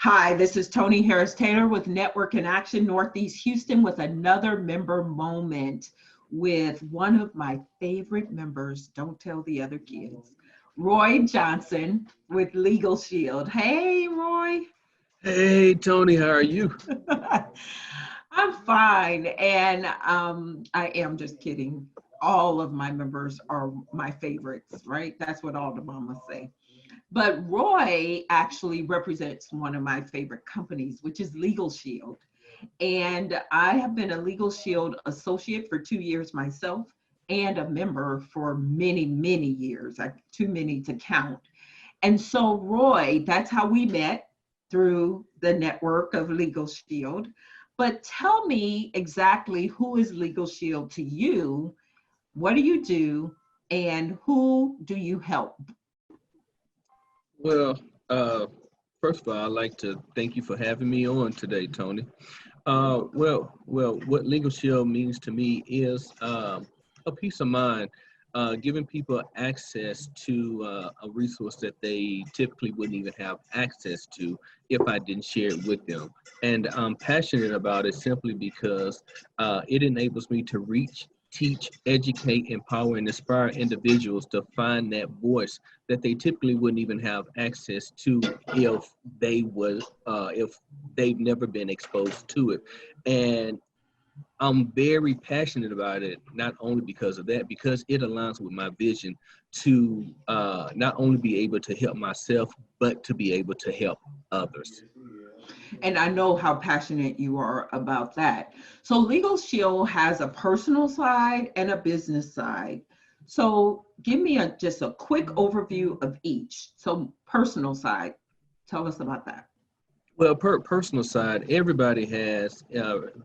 Hi, this is Toni Harris Taylor with Network in Action Northeast Houston with another member moment with one of my favorite members. Don't tell the other kids. Roy Johnson with LegalShield. Hey, Roy. Hey, Tony, how are you? I'm fine. And I am just kidding. All of my members are my favorites, right? That's what all the mamas say. But Roy actually represents one of my favorite companies, which is LegalShield. And I have been a LegalShield associate for 2 years myself and a member for many, many years, like too many to count. And so, Roy, that's how we met through the network of LegalShield. But tell me exactly who is LegalShield to you? What do you do? And who do you help? Well, uh, first of all, I'd like to thank you for having me on today, Tony. What Legal Shield means to me is a peace of mind, giving people access to a resource that they typically wouldn't even have access to if I didn't share it with them. And I'm passionate about it simply because it enables me to reach, teach, educate, empower, and inspire individuals to find that voice that they typically wouldn't even have access to if they've never been exposed to it. And I'm very passionate about it, not only because of that, because it aligns with my vision to not only be able to help myself, but to be able to help others. And I know how passionate you are about that. So Legal Shield has a personal side and a business side. So give me just a quick overview of each. So personal side, tell us about that. Well, personal side, everybody has,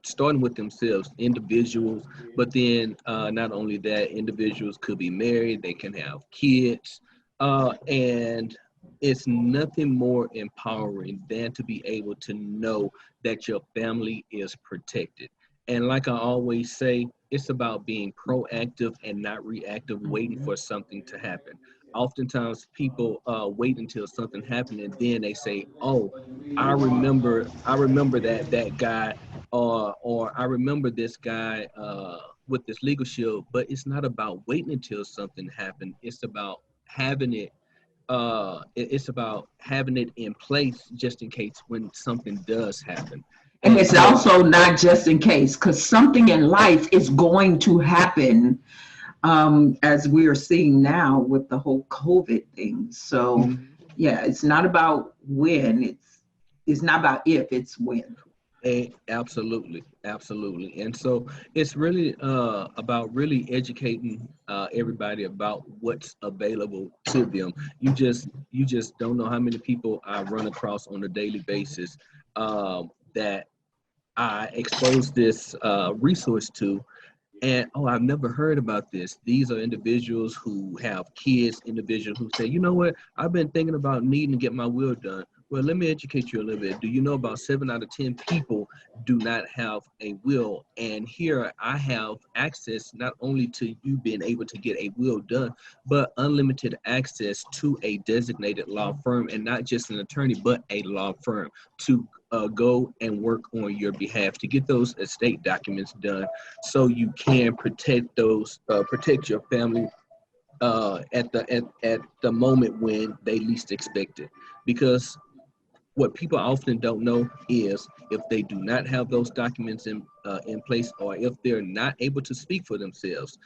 starting with themselves, individuals, but then not only that, individuals could be married, they can have kids, and it's nothing more empowering than to be able to know that your family is protected. And like I always say, it's about being proactive and not reactive, waiting Mhm. for something to happen. Oftentimes, people wait until something happened and then they say, "Oh, I remember that guy, or I remember this guy with this legal shield." But it's not about waiting until something happened. It's about having it in place just in case when something does happen. And And it's so, also not just in case, because something in life is going to happen, as we are seeing now with the whole COVID thing. So, mhm. yeah, it's not about when, it's not about if, it's when. Absolutely, absolutely. And so it's really about really educating everybody about what's available to them. You just don't know how many people I run across on a daily basis that I expose this resource to, and oh, I've never heard about this. These are individuals who have kids, individuals who say, you know what, I've been thinking about needing to get my will done. Well, let me educate you a little bit. Do you know about 7 out of 10 people do not have a will? And here I have access not only to you being able to get a will done, but unlimited access to a designated law firm, and not just an attorney, but a law firm to go and work on your behalf to get those estate documents done so you can protect your family at the moment when they least expect it. Because what people often don't know is if they do not have those documents in place, or if they're not able to speak for themselves,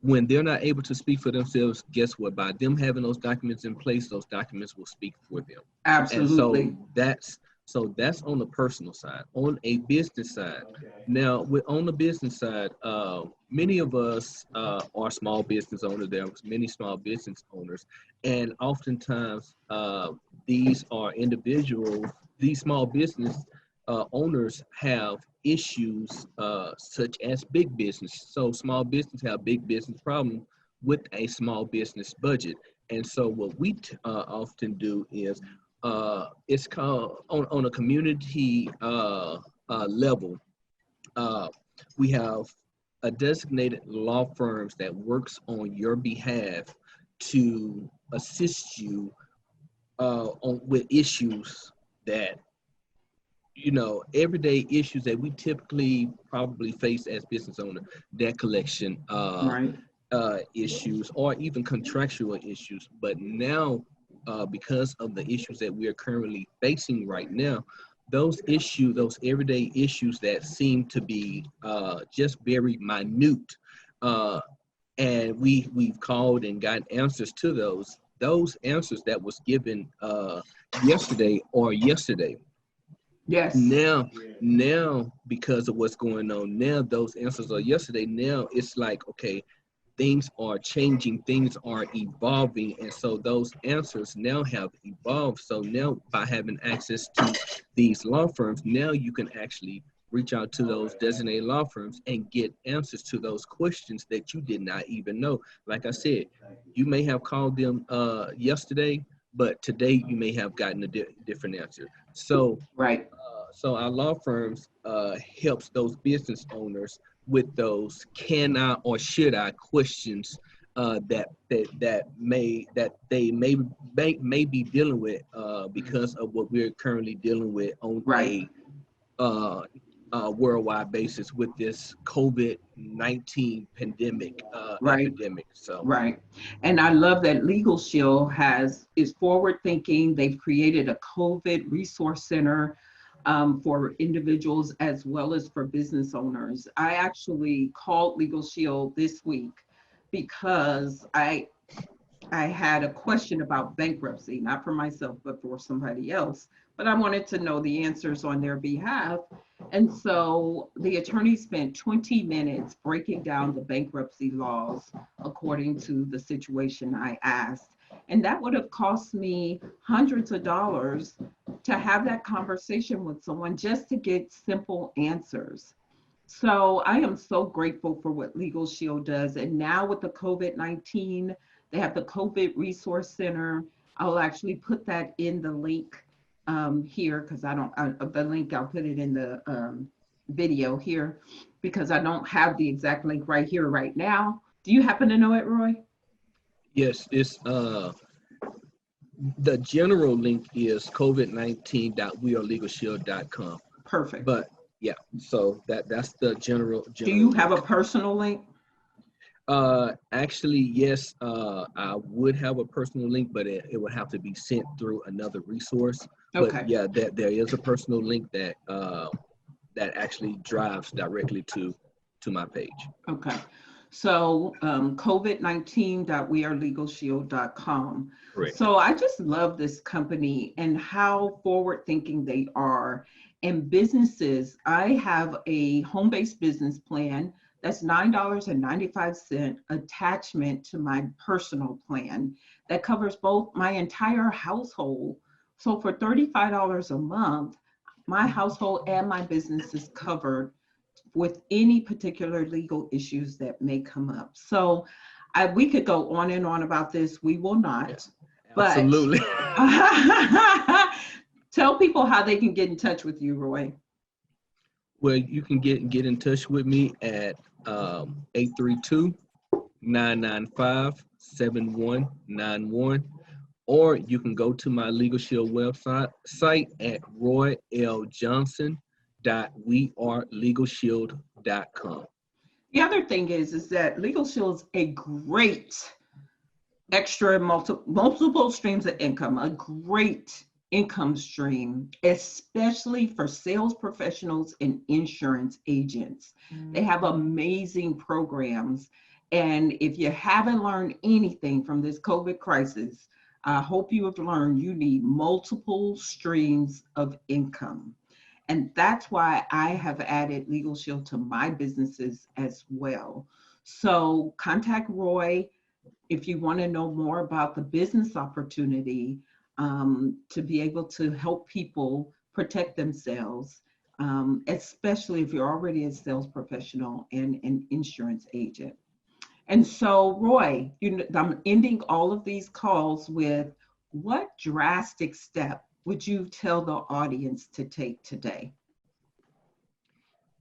when they're not able to speak for themselves, guess what? By them having those documents in place, those documents will speak for them. And so Absolutely. that's on the personal side. On a business side, now on the business side, many of us are small business owners. There are many small business owners, and oftentimes these are individuals. These small business owners have issues such as big business. So small business have big business problems with a small business budget. And so what we often do is it's called on a community level. Uh, we have a designated law firms that works on your behalf to assist you with issues that, everyday issues that we typically probably face as business owner, debt collection, Right. issues, or even contractual issues. But now, because of the issues that we are currently facing right now, those issues, those everyday issues that seem to be just very minute, and we've called and gotten answers to those answers that was given yesterday or yesterday. Yes. Now, because of what's going on now, those answers are yesterday. Now it's like, okay, things are changing, things are evolving, and so those answers now have evolved. So now, by having access to these law firms, now you can actually reach out to those designated law firms and get answers to those questions that you did not even know. Like I said, you may have called them yesterday, but today you may have gotten a different answer. So Right. so our law firms helps those business owners with those can I or should I questions that they may be dealing with because of what we're currently dealing with on Right. a worldwide basis with this COVID-19 pandemic Right. epidemic. So Right. And I love that LegalShield is forward thinking. They've created a COVID resource center for individuals as well as for business owners. I actually called LegalShield this week because I had a question about bankruptcy, not for myself, but for somebody else. But I wanted to know the answers on their behalf. And so the attorney spent 20 minutes breaking down the bankruptcy laws according to the situation I asked. And that would have cost me hundreds of dollars to have that conversation with someone just to get simple answers. So I am so grateful for what LegalShield does. And now with the COVID-19, they have the COVID Resource Center. I'll actually put that in the link here because the link, I'll put it in the video here because I don't have the exact link right here, right now. Do you happen to know it, Roy? yes, it's the general link is covid19.wearelegalshield.com. Perfect. But yeah, so that's the general Do you link. have a personal link? Actually, yes, I would have a personal link, but it would have to be sent through another resource. Okay. But yeah, there is a personal link that that actually drives directly to my page. Okay. So covid19.wearelegalshield.com. Correct. So I just love this company and how forward thinking they are. And businesses, I have a home-based business plan that's $9.95 attachment to my personal plan that covers both my entire household. So for $35 a month, my household and my business is covered with any particular legal issues that may come up. So we could go on and on about this. We will not. Yes, but absolutely. Tell people how they can get in touch with you, Roy. Well, you can get in touch with me at 832-995-7191, or you can go to my LegalShield website at royljohnson.wearelegalshield.com. The other thing is that LegalShield is a great extra multiple streams of income, a great income stream, especially for sales professionals and insurance agents. They have amazing programs. And if you haven't learned anything from this COVID crisis, I hope you have learned you need multiple streams of income. And that's why I have added LegalShield to my businesses as well. So contact Roy if you want to know more about the business opportunity to be able to help people protect themselves, especially if you're already a sales professional and an insurance agent. And so, Roy, I'm ending all of these calls with what drastic step would you tell the audience to take today?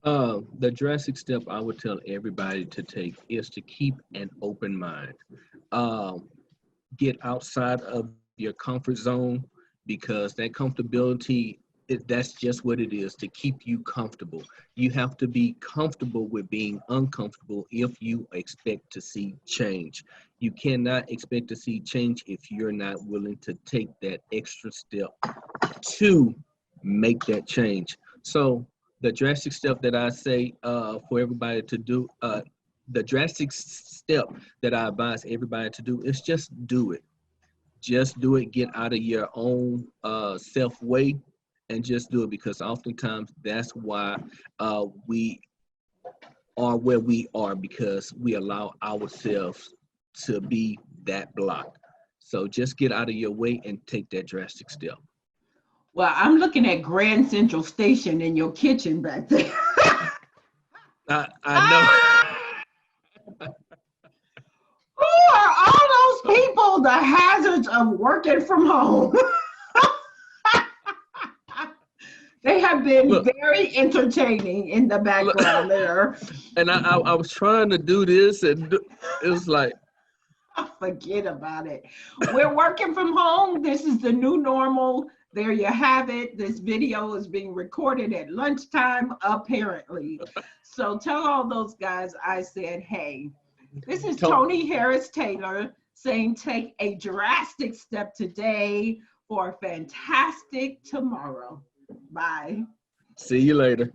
The drastic step I would tell everybody to take is to keep an open mind. Get outside of your comfort zone. because that comfortability, that's just what it is, to keep you comfortable. You have to be comfortable with being uncomfortable if you expect to see change. You cannot expect to see change if you're not willing to take that extra step to make that change. So the drastic step that I say for everybody to do, the drastic step that I advise everybody to do is just do it. Just do it. Get out of your own self way and just do it, because oftentimes that's why we are where we are, because we allow ourselves to be that block. So just get out of your way and take that drastic step. Well, I'm looking at Grand Central Station in your kitchen back there. I Who are all those people? The hazards of working from home. They have been very entertaining in the background there. And I was trying to do this, and it was like, forget about it. We're working from home. This is the new normal. There you have it. This video is being recorded at lunchtime, apparently. So tell all those guys I said, hey, this is Toni Harris Taylor saying take a drastic step today for a fantastic tomorrow. Bye. See you later.